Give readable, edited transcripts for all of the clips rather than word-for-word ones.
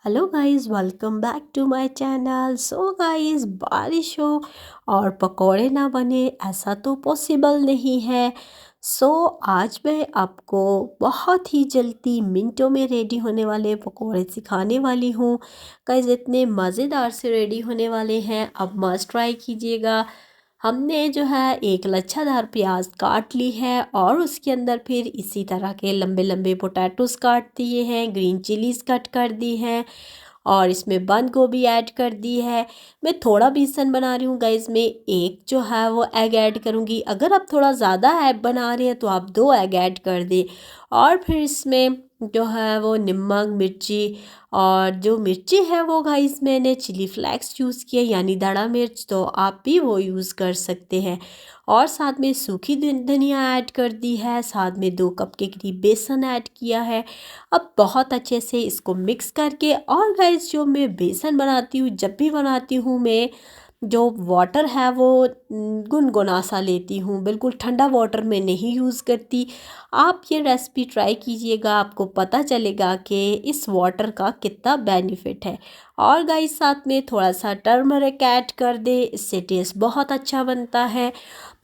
Hello guys, welcome back to my channel. So guys, बारिश हो और पकोड़े ना बने ऐसा तो पॉसिबल नहीं है। सो आज मैं आपको बहुत ही जल्दी मिनटों में रेडी होने वाले पकोड़े सिखाने वाली हूँ। गाइस, इतने मज़ेदार से रेडी होने वाले हैं, अब मस्ट ट्राई कीजिएगा। हमने जो है एक लच्छादार प्याज काट ली है और उसके अंदर फिर इसी तरह के लंबे लंबे पोटैटोस काट दिए हैं, ग्रीन चिलीज़ कट कर दी हैं और इसमें बंद गोभी ऐड कर दी है। मैं थोड़ा बेसन बना रही हूँ गाइस, में एक जो है वो एग ऐड करूँगी। अगर आप थोड़ा ज़्यादा ऐड बना रहे हैं तो आप 2 एग ऐड कर दें। और फिर इसमें जो है वो नमक, मिर्ची, और जो मिर्ची है वो गाइस मैंने चिली फ्लेक्स यूज़ किया, यानी दड़ा मिर्च, तो आप भी वो यूज़ कर सकते हैं। और साथ में सूखी धनिया ऐड कर दी है, साथ में 2 कप के करीब बेसन ऐड किया है। अब बहुत अच्छे से इसको मिक्स करके, और गाइस जो मैं बेसन बनाती हूँ, जब भी बनाती हूँ मैं जो वाटर है वो गुनगुना सा लेती हूँ, बिल्कुल ठंडा वाटर में नहीं यूज़ करती। आप ये रेसिपी ट्राई कीजिएगा, आपको पता चलेगा कि इस वाटर का कितना बेनिफिट है। और गाइस साथ में थोड़ा सा टर्मरिक ऐड कर दे, इससे टेस्ट बहुत अच्छा बनता है।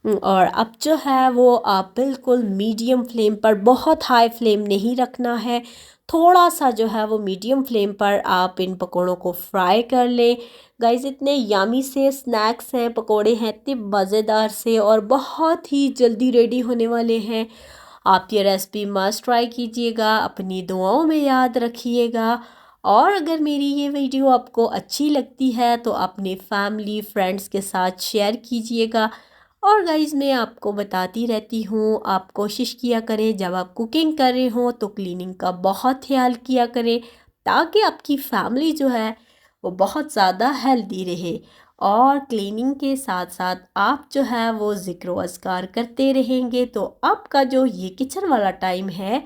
और अब जो है वो आप बिल्कुल मीडियम फ्लेम पर, बहुत हाई फ्लेम नहीं रखना है, थोड़ा सा जो है वो मीडियम फ्लेम पर आप इन पकौड़ों को फ्राई कर लें। गाइस, इतने यामी से स्नैक्स हैं, पकोड़े हैं, इतने मज़ेदार से और बहुत ही जल्दी रेडी होने वाले हैं। आप ये रेसिपी मस्ट ट्राई कीजिएगा, अपनी दुआओं में याद रखिएगा। और अगर मेरी ये वीडियो आपको अच्छी लगती है तो अपने फैमिली फ्रेंड्स के साथ शेयर कीजिएगा। और गाइज़, मैं आपको बताती रहती हूँ, आप कोशिश किया करें जब आप कुकिंग कर रहे हो तो क्लीनिंग का बहुत ख्याल किया करें, ताकि आपकी फैमिली जो है वो बहुत ज़्यादा हेल्दी रहे। और क्लीनिंग के साथ साथ आप जो है वो ज़िक्र व अस्कार करते रहेंगे तो आपका जो ये किचन वाला टाइम है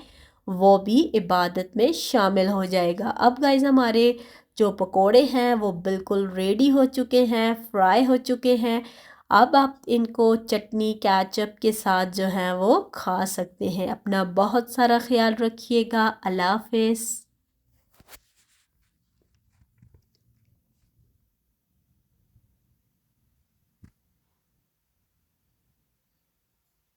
वो भी इबादत में शामिल हो जाएगा। अब गाइज़, हमारे जो पकोड़े हैं वो बिल्कुल रेडी हो चुके हैं, फ्राई हो चुके हैं। अब आप इनको चटनी केचप के साथ जो है वो खा सकते हैं। अपना बहुत सारा ख्याल रखिएगा। अल्लाह हाफ़िज़।